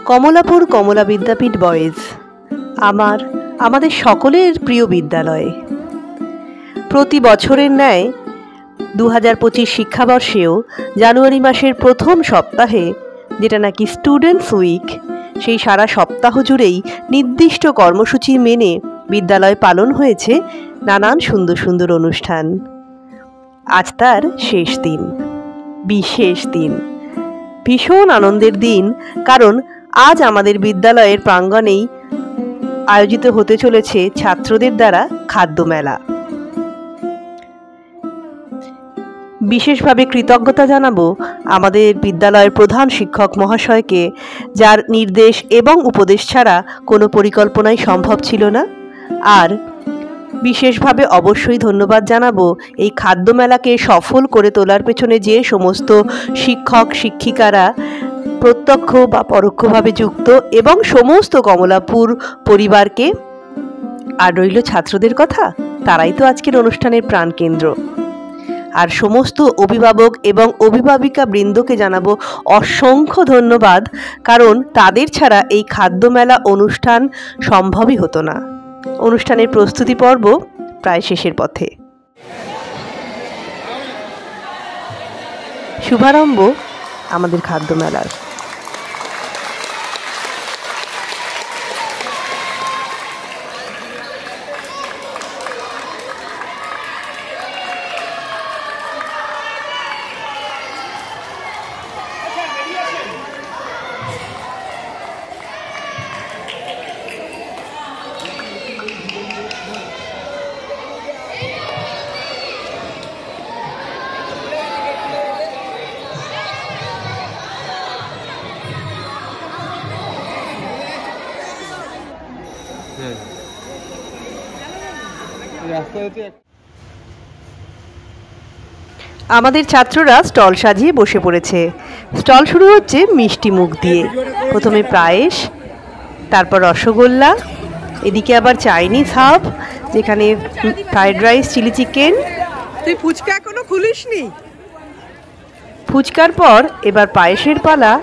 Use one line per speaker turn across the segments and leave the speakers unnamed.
কমলাপুর কমলা বিদ্যাপীঠ boys আমাদের সকলের প্রিয় বিদ্যালয়। প্রতি বছরের ন্যায় 2025 শিক্ষাবর্ষেও জানুয়ারি মাসের প্রথম সপ্তাহে, যেটা নাকি স্টুডেন্টস উইক, সেই সারা সপ্তাহ জুড়েই নির্দিষ্ট কর্মসূচি মেনে বিদ্যালয় পালন হয়েছে নানান সুন্দর সুন্দর অনুষ্ঠান। আজ তার শেষ দিন, বিশেষ দিন, ভীষণ আনন্দের দিন, কারণ আজ আমাদের বিদ্যালয়ের প্রাঙ্গণেই আয়োজিত হতে চলেছে ছাত্রদের দ্বারা খাদ্য মেলা। বিশেষভাবে কৃতজ্ঞতা জানাবো আমাদের বিদ্যালয়ের প্রধান শিক্ষক মহাশয়কে, যার নির্দেশ এবং উপদেশ ছাড়া কোনো পরিকল্পনাই সম্ভব ছিল না। আর বিশেষভাবে অবশ্যই ধন্যবাদ জানাবো এই খাদ্য মেলাকে সফল করে তোলার পেছনে যে সমস্ত শিক্ষক শিক্ষিকারা প্রত্যক্ষ বা পরোক্ষভাবে যুক্ত, এবং সমস্ত কমলাপুর পরিবারকে। আর রইল ছাত্রদের কথা, তারাই তো আজকের অনুষ্ঠানের প্রাণকেন্দ্র। আর সমস্ত অভিভাবক এবং অভিভাবিকা বৃন্দকে জানাবো অসংখ্য ধন্যবাদ, কারণ তাদের ছাড়া এই খাদ্য মেলা অনুষ্ঠান সম্ভবই হতো না। অনুষ্ঠানের প্রস্তুতি পর্ব প্রায় শেষের পথে। শুভারম্ভ আমাদের খাদ্য মেলার। আমাদের ছাত্ররা স্টল সাজিয়ে বসে পড়েছে। স্টল শুরু হচ্ছে মিষ্টি মুখ দিয়ে। প্রথমে পায়েস, তারপর রসগোল্লা, এদিকে আবার চাইনিজ হাব, যেখানে ফ্রাইড রাইস, চিলি চিকেন।
তুই ফুচকা এখনো খুলিসনি?
ফুচকার পর এবার পায়েসের পালা।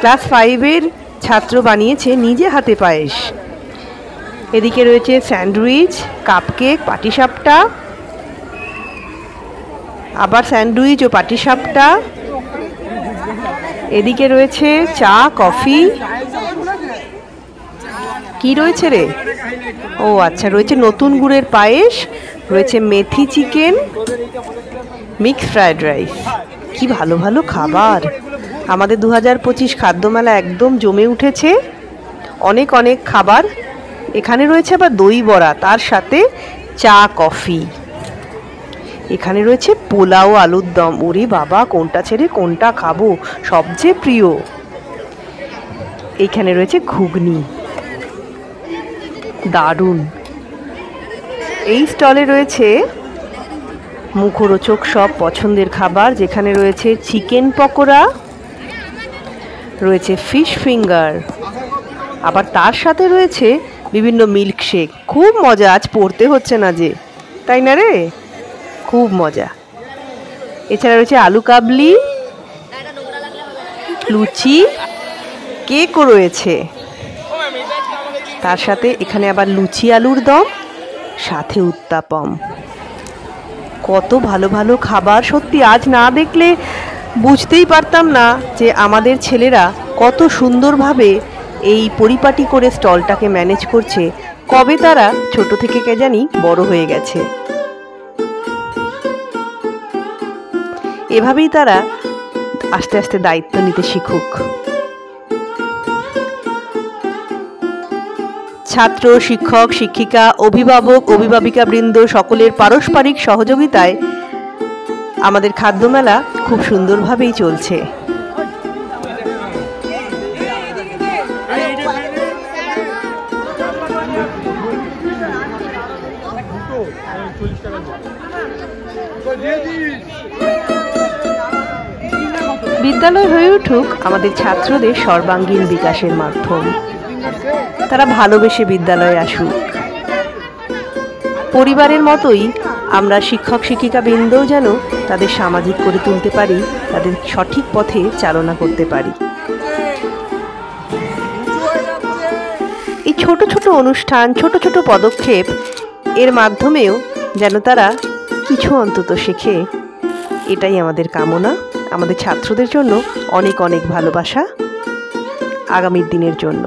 ক্লাস 5-এর ছাত্র বানিয়েছে নিজে হাতে পায়েস। এদিকে রয়েছে স্যান্ডউইচ, কাপকেক, পাটিসাপটা, আবার স্যান্ডউইচ ও পাটিসাপটা। এদিকে রয়েছে চা, কফি। কি রয়েছে রে? ও আচ্ছা, রয়েছে নতুন গুড়ের পায়েস, রয়েছে মেথি চিকেন, মিক্স ফ্রাইড রাইস। কি ভালো ভালো খাবার! আমাদের 2025 খাদ্য মেলা একদম জমে উঠেছে। অনেক অনেক খাবার। এখানে রয়েছে আবার দই বড়া, তার সাথে চা, কফি। এখানে রয়েছে পোলাও, আলুর দম। ওরে বাবা, কোনটা ছেড়ে কোনটা খাবো, সবচেয়ে প্রিয়। এইখানে রয়েছে ঘুগনি, দারুণ। এই স্টলে রয়েছে মুখরোচক সব পছন্দের খাবার, যেখানে রয়েছে চিকেন পকোড়া, রয়েছে ফিশ ফিঙ্গার, আবার তার সাথে রয়েছে বিভিন্ন মিল্কশেক। খুব মজা, আজ পড়তে হচ্ছে না যে, তাই না রে? খুব মজা। এছাড়া রয়েছে আলু কাবলি, লুচি, কেকও রয়েছে। তার সাথে এখানে আবার লুচি, আলুর দম, সাথে উত্তাপম। কত ভালো ভালো খাবার! সত্যি আজ না দেখলে বুঝতেই পারতাম না যে আমাদের ছেলেরা কত সুন্দরভাবে এই পরিপাটি করে স্টলটাকে ম্যানেজ করছে। কবে তারা ছোট থেকে কে জানি বড় হয়ে গেছে। এভাবেই তারা আস্তে আস্তে দায়িত্ব নিতে শিখুক। ছাত্র, শিক্ষক, শিক্ষিকা, অভিভাবক, অভিভাবিকা বৃন্দ সকলের পারস্পরিক সহযোগিতায় আমাদের খাদ্য মেলা খুব সুন্দরভাবেই চলছে। বিদ্যালয় হয়ে উঠুক আমাদের ছাত্রদের সর্বাঙ্গীন বিকাশের মাধ্যম। তারা ভালোবেসে বিদ্যালয়ে আসুক। পরিবারের মতোই আমরা শিক্ষক শিক্ষিকা বৃন্দও যেন তাদের সামাজিক করে তুলতে পারি, তাদের সঠিক পথে চালনা করতে পারি। ছোট ছোট অনুষ্ঠান, ছোট ছোট পদক্ষেপ এর মাধ্যমেও যেন তারা কিছু অন্তত শেখে, এটাই আমাদের কামনা। আমাদের ছাত্রদের জন্য অনেক অনেক ভালোবাসা আগামীর দিনের জন্য।